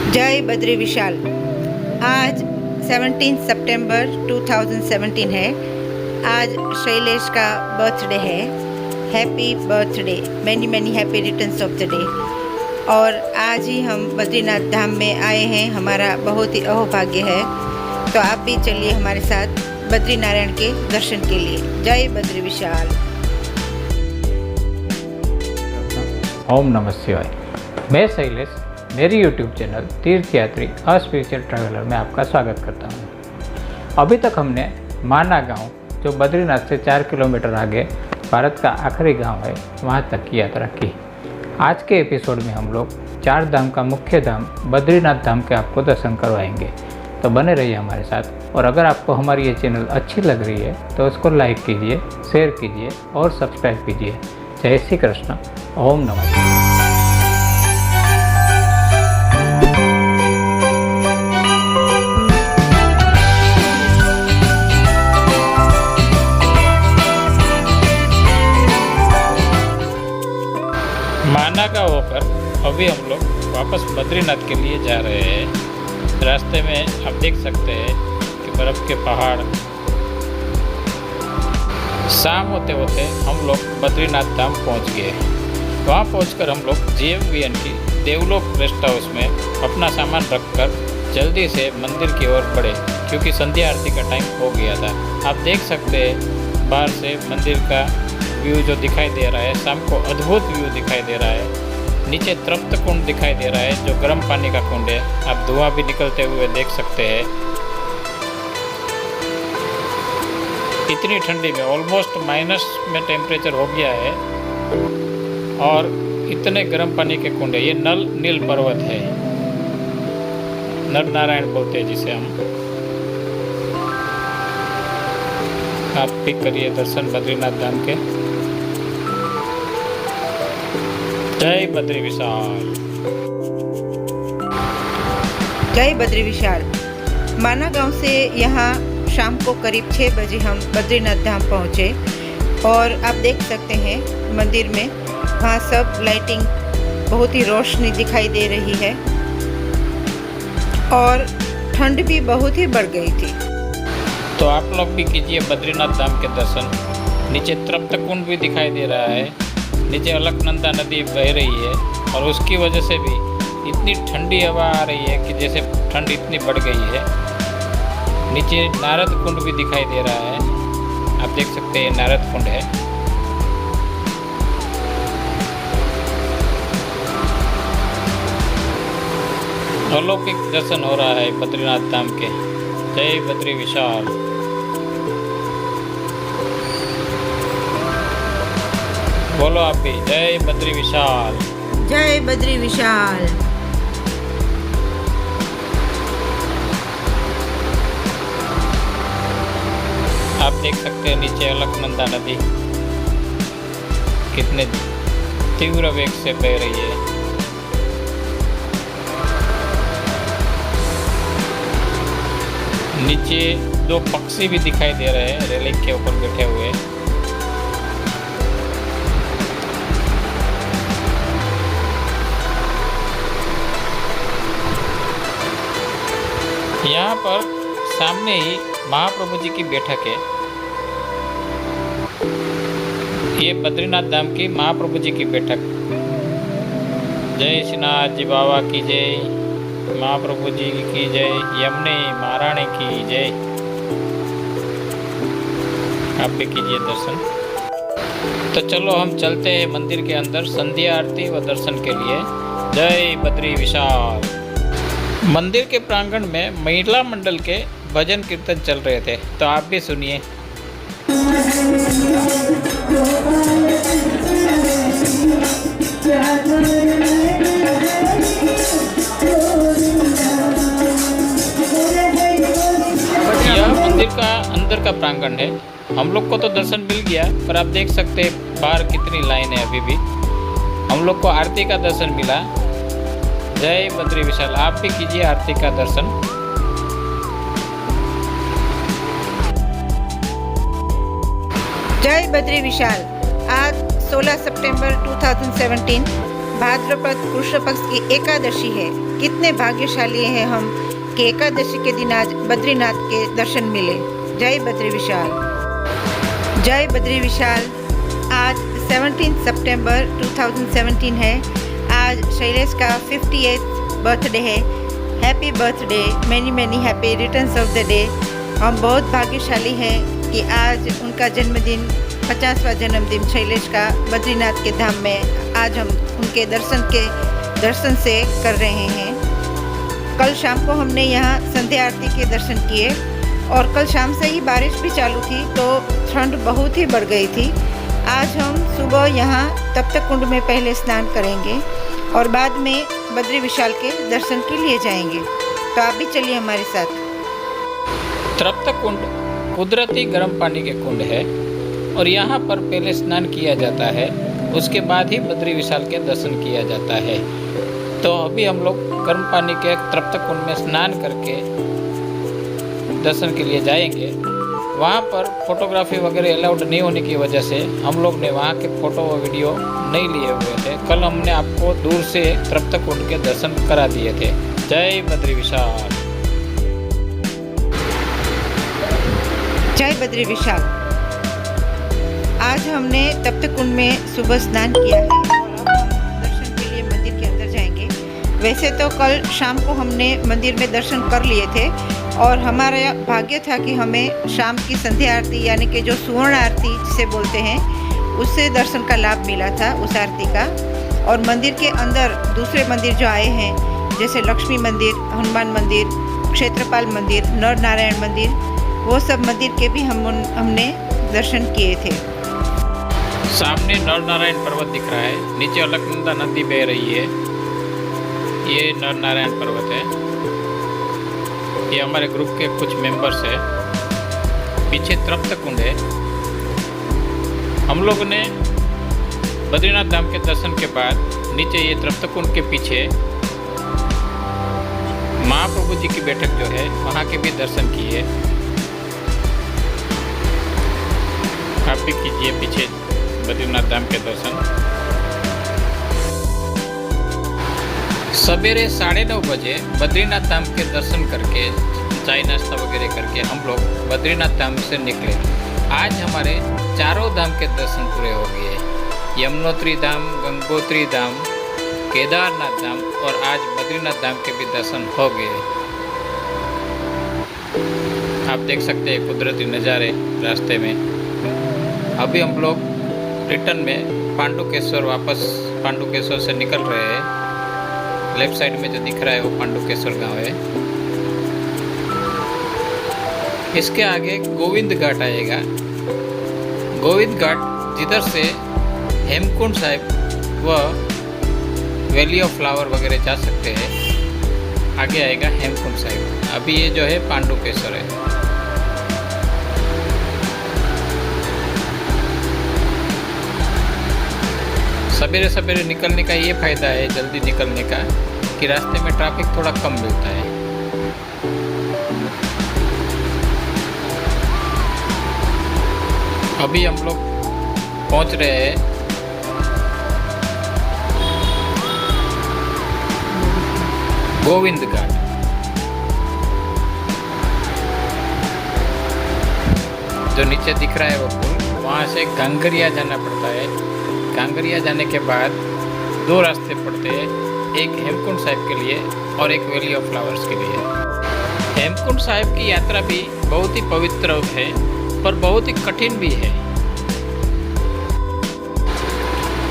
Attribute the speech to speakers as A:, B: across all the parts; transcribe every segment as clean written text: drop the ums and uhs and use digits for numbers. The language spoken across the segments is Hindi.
A: जय बद्री विशाल। आज 17 सितंबर 2017 है। आज शैलेश का बर्थडे है। Happy birthday, many many happy returns of the day. और आज ही हम बद्रीनाथ धाम में आए हैं, हमारा बहुत ही अहोभाग्य है। तो आप भी चलिए हमारे साथ बद्री नारायण के दर्शन के लिए। जय बद्री विशाल।
B: ओम नमः शिवाय। मैं शैलेश, मेरी YouTube चैनल तीर्थयात्री अ स्पिरिचुअल ट्रैवलर में आपका स्वागत करता हूँ। अभी तक हमने माना गांव, जो बद्रीनाथ से 4 किलोमीटर आगे भारत का आखिरी गांव है, वहां तक की यात्रा की। आज के एपिसोड में हम लोग 4 धाम का मुख्य धाम बद्रीनाथ धाम के आपको दर्शन करवाएंगे। तो बने रहिए हमारे साथ। और अगर आपको हमारी ये चैनल अच्छी लग रही है तो उसको लाइक कीजिए, शेयर कीजिए और सब्सक्राइब कीजिए। जय श्री कृष्ण। ओम नमः शिवाय। माना का होकर अभी हम लोग वापस बद्रीनाथ के लिए जा रहे हैं। रास्ते में आप देख सकते हैं कि बर्फ़ के पहाड़। शाम होते होते हम लोग बद्रीनाथ धाम पहुंच गए। वहां पहुंचकर हम लोग GMVN की देवलोक रेस्ट हाउस में अपना सामान रखकर जल्दी से मंदिर की ओर बढ़े, क्योंकि संध्या आरती का टाइम हो गया था। आप देख सकते हैं बाहर से मंदिर का व्यू जो दिखाई दे रहा है। शाम को अद्भुत व्यू दिखाई दे रहा है। नीचे तृप्त कुंड दिखाई दे रहा है, जो गर्म पानी का कुंड है। आप धुआं भी निकलते हुए देख सकते हैं। इतनी ठंडी में ऑलमोस्ट माइनस में टेम्परेचर हो गया है और इतने गर्म पानी के कुंड है। ये नल नील पर्वत है, नर नारायण बोलते हैं जिसे हम। आप भी करिए दर्शन बद्रीनाथ धाम के। जय बद्री विशाल।
A: जय बद्री विशाल। माना गांव से यहाँ शाम को करीब 6 बजे हम बद्रीनाथ धाम पहुँचे। और आप देख सकते हैं मंदिर में वहाँ सब लाइटिंग, बहुत ही रोशनी दिखाई दे रही है और ठंड भी बहुत ही बढ़ गई थी।
B: तो आप लोग भी कीजिए बद्रीनाथ धाम के दर्शन। नीचे तृप्त कुंड भी दिखाई दे रहा है। नीचे अलकनंदा नदी बह रही है और उसकी वजह से भी इतनी ठंडी हवा आ रही है कि जैसे ठंड इतनी बढ़ गई है। नीचे नारद कुंड भी दिखाई दे रहा है। आप देख सकते हैं नारद कुंड है। अलौकिक दर्शन हो रहा है बद्रीनाथ धाम के। जय बद्री विशाल। बोलो आप भी, जय बद्री विशाल।
A: जय बद्री विशाल।
B: आप देख सकते हैं नीचे अलकनंदा नदी कितने तीव्र वेग से बह रही है। नीचे 2 पक्षी भी दिखाई दे रहे हैं, रेलिंग के ऊपर बैठे हुए। यहाँ पर सामने ही महाप्रभु जी की बैठक है। ये बद्रीनाथ धाम की महाप्रभु जी की बैठक। जय श्रीनाथ जी बाबा की जय, महाप्रभु जी की जय, यमुने महारानी की जय। आप भी कीजिए दर्शन। तो चलो हम चलते हैं मंदिर के अंदर संध्या आरती व दर्शन के लिए। जय बद्री विशाल। मंदिर के प्रांगण में महिला मंडल के भजन कीर्तन चल रहे थे, तो आप भी सुनिए। यह मंदिर का अंदर का प्रांगण है। हम लोग को तो दर्शन मिल गया, पर आप देख सकते हैं बाहर कितनी लाइन है अभी भी। हम लोग को आरती का दर्शन मिला। जय बद्री विशाल। आप भी कीजिए आरती का दर्शन।
A: जय बद्री विशाल। आज 16 सितंबर 2017 भाद्रपद कृष्ण पक्ष की एकादशी है। कितने भाग्यशाली हैं हम कि एकादशी के दिन आज बद्रीनाथ के दर्शन मिले। जय बद्री विशाल, जय बद्री विशाल। आज 17 सितंबर 2017 है। आज शैलेश का 58th बर्थडे है। Happy birthday, many many happy returns of the day. हम बहुत भाग्यशाली हैं कि आज उनका जन्मदिन 50वां जन्मदिन शैलेश का बद्रीनाथ के धाम में आज हम उनके दर्शन से कर रहे हैं। कल शाम को हमने यहाँ संध्या आरती के दर्शन किए और कल शाम से ही बारिश भी चालू थी तो ठंड बहुत ही बढ़ गई थी। आज हम सुबह यहाँ तप्त कुंड में पहले स्नान करेंगे और बाद में बद्री विशाल के दर्शन के लिए जाएंगे। तो आप भी चलिए हमारे साथ।
B: तप्त कुंड कुदरती गर्म पानी के कुंड है और यहाँ पर पहले स्नान किया जाता है, उसके बाद ही बद्री विशाल के दर्शन किया जाता है। तो अभी हम लोग गर्म पानी के तप्त कुंड में स्नान करके दर्शन के लिए जाएंगे। वहाँ पर फोटोग्राफी वगैरह अलाउड नहीं होने की वजह से हम लोग ने वहाँ के फ़ोटो व वीडियो नहीं लिए हुए थे। कल हमने आपको दूर से तप्त कुंड के दर्शन करा दिए थे। जय बद्री विशाल,
A: जय बद्री विशाल। आज हमने तप्त कुंड में सुबह स्नान किया है और अब हम दर्शन के लिए मंदिर के अंदर जाएंगे। वैसे तो कल शाम को हमने मंदिर में दर्शन कर लिए थे और हमारा भाग्य था कि हमें शाम की संध्या आरती यानी कि जो सुवर्ण आरती जिसे बोलते हैं उससे दर्शन का लाभ मिला था, उस आरती का। और मंदिर के अंदर दूसरे मंदिर जो आए हैं जैसे लक्ष्मी मंदिर, हनुमान मंदिर, क्षेत्रपाल मंदिर, नर नारायण मंदिर, वो सब मंदिर के भी हमने दर्शन किए थे।
B: सामने नर नारायण पर्वत दिख रहा है, नीचे अलकनंदा नदी बह रही है। ये नर नारायण पर्वत है। ये हमारे ग्रुप के कुछ मेंबर्स हैं। पीछे तप्त कुंड है। हम लोग ने बद्रीनाथ धाम के दर्शन के बाद नीचे ये तप्त कुंड के पीछे महाप्रभु जी की बैठक जो है वहाँ के भी दर्शन किए। आप भी कीजिए पीछे बद्रीनाथ धाम के दर्शन। सवेरे 9:30 बजे बद्रीनाथ धाम के दर्शन करके चाय नाश्ता वगैरह करके हम लोग बद्रीनाथ धाम से निकले। आज हमारे चारों धाम के दर्शन पूरे हो गए। यमुनोत्री धाम, गंगोत्री धाम, केदारनाथ धाम और आज बद्रीनाथ धाम के भी दर्शन हो गए। आप देख सकते हैं कुदरती नज़ारे रास्ते में। अभी हम लोग रिटर्न में वापस पांडुकेश्वर से निकल रहे हैं। लेफ्ट साइड में जो दिख रहा है वो पांडुकेश्वर गांव है। इसके आगे गोविंद घाट आएगा। गोविंद घाट जिधर से हेमकुंड साहिब व वैली ऑफ फ्लावर वगैरह जा सकते हैं, आगे आएगा हेमकुंड साहिब। अभी ये जो है पांडुकेश्वर है। सवेरे सवेरे निकलने का ये फ़ायदा है, जल्दी निकलने का, कि रास्ते में ट्रैफिक थोड़ा कम मिलता है। अभी हम लोग पहुंच रहे हैं गोविंद घाट। जो नीचे दिख रहा है वो पुल, वहाँ से गांगरिया जाना पड़ता है। गांगरिया जाने के बाद 2 रास्ते पड़ते हैं, एक हेमकुंड साहिब के लिए और एक वैली ऑफ फ्लावर्स के लिए। हेमकुंड साहिब की यात्रा भी बहुत ही पवित्र है पर बहुत ही कठिन भी है।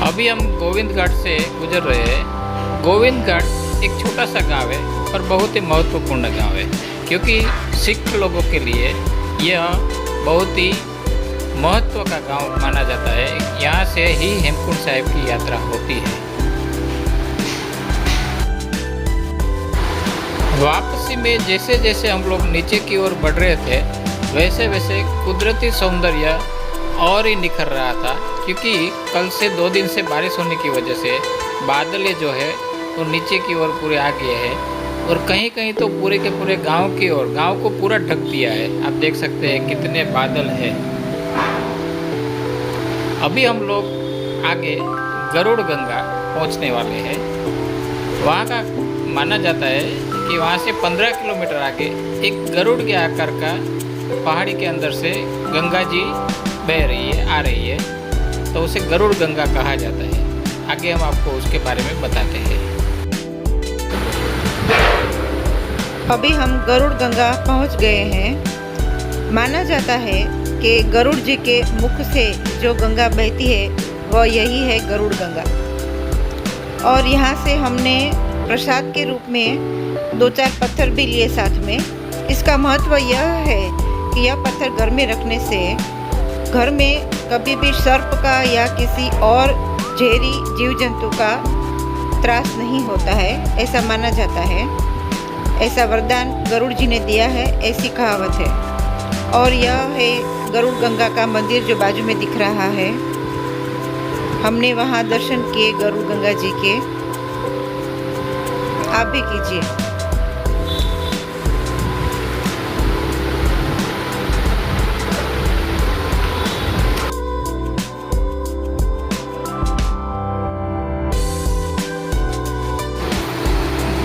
B: अभी हम गोविंद घाट से गुजर रहे हैं। गोविंद घाट एक छोटा सा गांव है पर बहुत ही महत्वपूर्ण गांव है, क्योंकि सिख लोगों के लिए यह बहुत ही महत्व का गांव माना जाता है। यहाँ से ही हेमकुंड साहिब की यात्रा होती है। वापसी में जैसे जैसे हम लोग नीचे की ओर बढ़ रहे थे वैसे वैसे कुदरती सौंदर्य और ही निखर रहा था, क्योंकि कल से 2 दिन से बारिश होने की वजह से बादल जो है वो नीचे की ओर पूरे आ गए हैं और कहीं कहीं तो पूरे के पूरे गांव की ओर, गांव को पूरा ढक दिया है। आप देख सकते हैं कितने बादल हैं। अभी हम लोग आगे गरुड़ गंगा पहुंचने वाले हैं। वहाँ का माना जाता है कि वहाँ से 15 किलोमीटर आगे एक गरुड़ के आकार का पहाड़ी के अंदर से गंगा जी बह रही है, आ रही है, तो उसे गरुड़ गंगा कहा जाता है। आगे हम आपको उसके बारे में बताते हैं।
A: अभी हम गरुड़ गंगा पहुंच गए हैं। माना जाता है कि गरुड़ जी के मुख से जो गंगा बहती है वह यही है गरुड़ गंगा। और यहाँ से हमने प्रसाद के रूप में 2-4 पत्थर भी लिए साथ में। इसका महत्व यह है कि यह पत्थर घर में रखने से घर में कभी भी सर्प का या किसी और जहरी जीव जंतु का त्रास नहीं होता है, ऐसा माना जाता है। ऐसा वरदान गरुड़ जी ने दिया है, ऐसी कहावत है। और यह है गरुड़ गंगा का मंदिर जो बाजू में दिख रहा है। हमने वहाँ दर्शन किए गरुड़ गंगा जी के, आप भी कीजिए।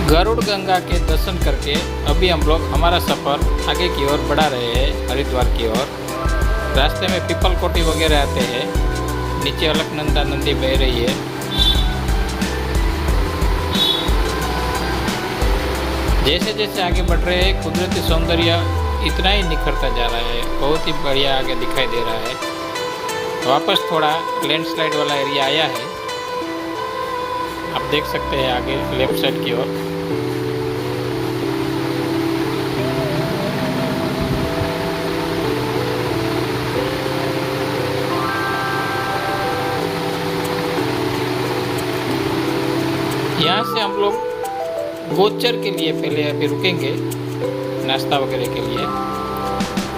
B: गरुड़ गंगा के दर्शन करके अभी हम लोग हमारा सफ़र आगे की ओर बढ़ा रहे हैं, हरिद्वार की ओर। रास्ते में पीपल कोटी वगैरह आते हैं, नीचे अलकनंदा नदी बह रही है। जैसे जैसे आगे बढ़ रहे हैं कुदरती सौंदर्य इतना ही निखरता जा रहा है, बहुत ही बढ़िया आगे दिखाई दे रहा है। वापस थोड़ा लैंडस्लाइड वाला एरिया आया है, आप देख सकते हैं आगे लेफ्ट साइड की ओर। यहाँ से हम लोग गोचर के लिए पहले अभी रुकेंगे नाश्ता वगैरह के लिए।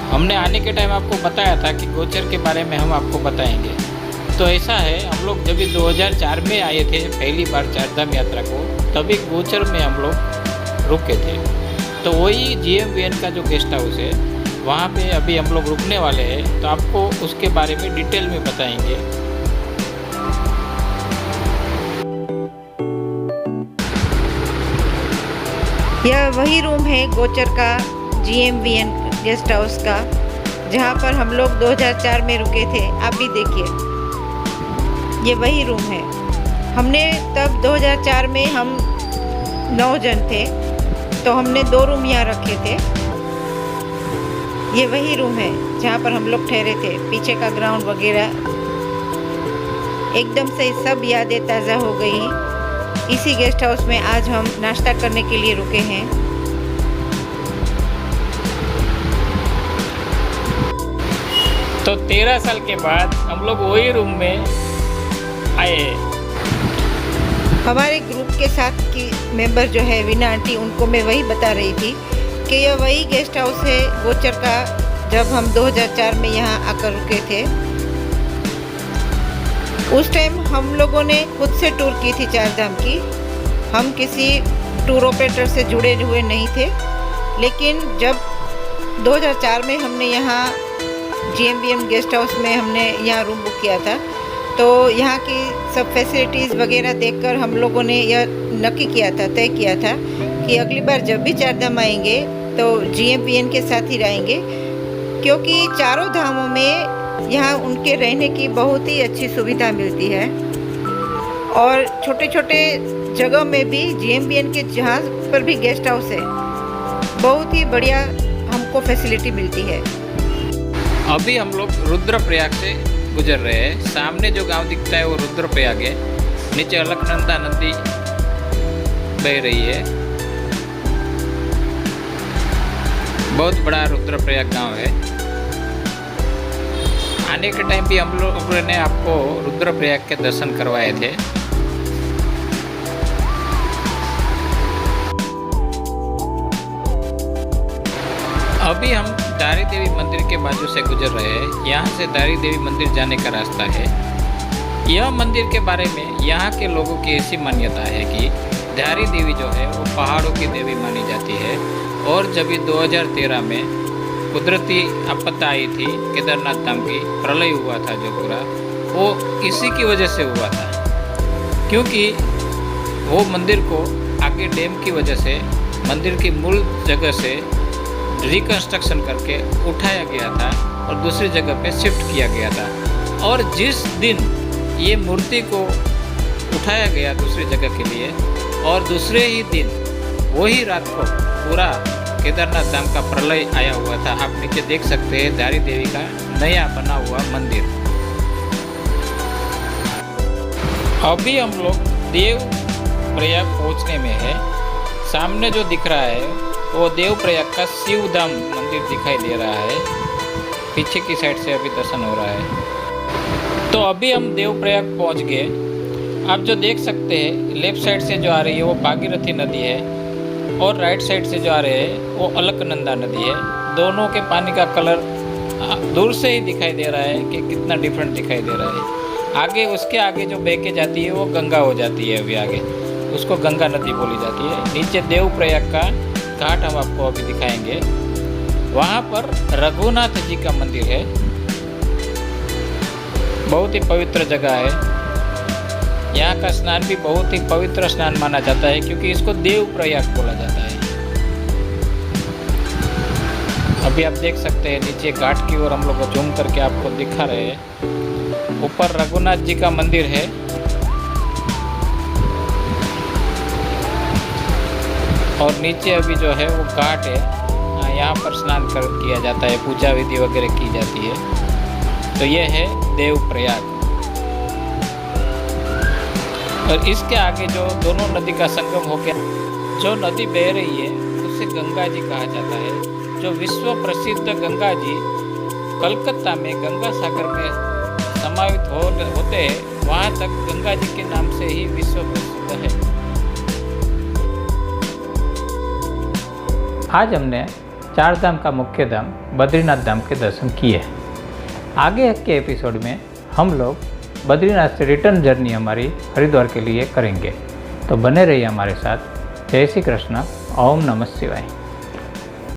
B: हमने आने के टाइम आपको बताया था कि गोचर के बारे में हम आपको बताएंगे। तो ऐसा है, हम लोग जब 2004 में आए थे पहली बार चारधाम यात्रा को, तभी गोचर में हम लोग रुके थे। तो वही GMVN का जो गेस्ट हाउस है वहाँ पे अभी हम लोग रुकने वाले हैं, तो आपको उसके बारे में डिटेल में बताएंगे।
A: यह वही रूम है गोचर का, GMVN गेस्ट हाउस का, जहाँ पर हम लोग 2004 में रुके थे। आप भी देखिए, ये वही रूम है। हमने तब 2004 में हम 9 जन थे, तो हमने 2 रूम यहाँ रखे थे। ये वही रूम है जहाँ पर हम लोग ठहरे थे। पीछे का ग्राउंड वगैरह एकदम से सब यादें ताज़ा हो गई। इसी गेस्ट हाउस में आज हम नाश्ता करने के लिए रुके हैं।
B: तो 13 साल के बाद हम लोग वही रूम में आए।
A: हमारे ग्रुप के साथ की मेंबर जो है वीना आंटी, उनको मैं वही बता रही थी कि यह वही गेस्ट हाउस है गोचर का, जब हम 2004 में यहाँ आकर रुके थे। उस टाइम हम लोगों ने खुद से टूर की थी चारधाम की। हम किसी टूर ऑपरेटर से जुड़े हुए नहीं थे, लेकिन जब 2004 में हमने यहाँ GMVN गेस्ट हाउस में हमने यहाँ रूम बुक किया था, तो यहाँ की सब फैसिलिटीज़ वगैरह देखकर हम लोगों ने यह नक्की किया था, तय किया था कि अगली बार जब भी चारधाम आएंगे तो GMVN के साथ ही रहेंगे, क्योंकि चारों धामों में यहाँ उनके रहने की बहुत ही अच्छी सुविधा मिलती है। और छोटे छोटे जगह में भी GMVN के जहाँ पर भी गेस्ट हाउस है, बहुत ही बढ़िया हमको फैसिलिटी मिलती है।
B: अभी हम लोग रुद्रप्रयाग से गुजर रहे हैं। सामने जो गांव दिखता है वो रुद्रप्रयाग है। नीचे अलकनंदा नदी बह रही है। बहुत बड़ा रुद्रप्रयाग गांव है। आने के टाइम भी हम लोगों ने आपको रुद्रप्रयाग के दर्शन करवाए थे। अभी हम दारी देवी मंदिर के बाजू से गुजर रहे हैं। यहाँ से दारी देवी मंदिर जाने का रास्ता है। यह मंदिर के बारे में यहाँ के लोगों की ऐसी मान्यता है कि दारी देवी जो है वो पहाड़ों की देवी मानी जाती है। और जब 2013 में कुदरती आपदा आई थी, केदारनाथ धाम की प्रलय हुआ था जो पूरा, वो इसी की वजह से हुआ था। क्योंकि वो मंदिर को आगे डैम की वजह से मंदिर की मूल जगह से रिकंस्ट्रक्शन करके उठाया गया था और दूसरी जगह पे शिफ्ट किया गया था। और जिस दिन ये मूर्ति को उठाया गया दूसरी जगह के लिए और दूसरे ही दिन वही रात को पूरा केदारनाथ धाम का प्रलय आया हुआ था। आप नीचे देख सकते हैं धारी देवी का नया बना हुआ मंदिर। अभी हम लोग देव प्रयाग पहुंचने में है। सामने जो दिख रहा है वो देव प्रयाग का शिवधाम मंदिर दिखाई दे रहा है। पीछे की साइड से अभी दर्शन हो रहा है। तो अभी हम देव प्रयाग पहुंच गए। आप जो देख सकते हैं लेफ्ट साइड से जो आ रही है वो भागीरथी नदी है और राइट साइड से जो आ रहे हैं वो अलकनंदा नदी है। दोनों के पानी का कलर दूर से ही दिखाई दे रहा है कि कितना डिफरेंट दिखाई दे रहा है। आगे उसके आगे जो बह के जाती है वो गंगा हो जाती है। अभी आगे उसको गंगा नदी बोली जाती है। नीचे देव प्रयाग का घाट हम आपको अभी दिखाएंगे। वहाँ पर रघुनाथ जी का मंदिर है। बहुत ही पवित्र जगह है। यहाँ का स्नान भी बहुत ही पवित्र स्नान माना जाता है क्योंकि इसको देव प्रयाग बोला जाता है। अभी आप देख सकते हैं नीचे घाट की ओर हम लोग जूम करके आपको दिखा रहे हैं। ऊपर रघुनाथ जी का मंदिर है और नीचे अभी जो है वो घाट है। यहाँ पर स्नान किया जाता है, पूजा विधि वगैरह की जाती है। तो ये है देव प्रयाग। और इसके आगे जो दोनों नदी का संगम हो गया, जो नदी बह रही है उसे गंगा जी कहा जाता है। जो विश्व प्रसिद्ध गंगा जी कलकत्ता में गंगा सागर में समाहित होते हैं, वहाँ तक गंगा जी के नाम से ही विश्व प्रसिद्ध है। आज हमने चार धाम का मुख्य धाम बद्रीनाथ धाम के दर्शन किए। आगे के एपिसोड में हम लोग बद्रीनाथ से रिटर्न जर्नी हमारी हरिद्वार के लिए करेंगे। तो बने रहिए हमारे साथ। जय श्री कृष्ण। ओम नमः शिवाय।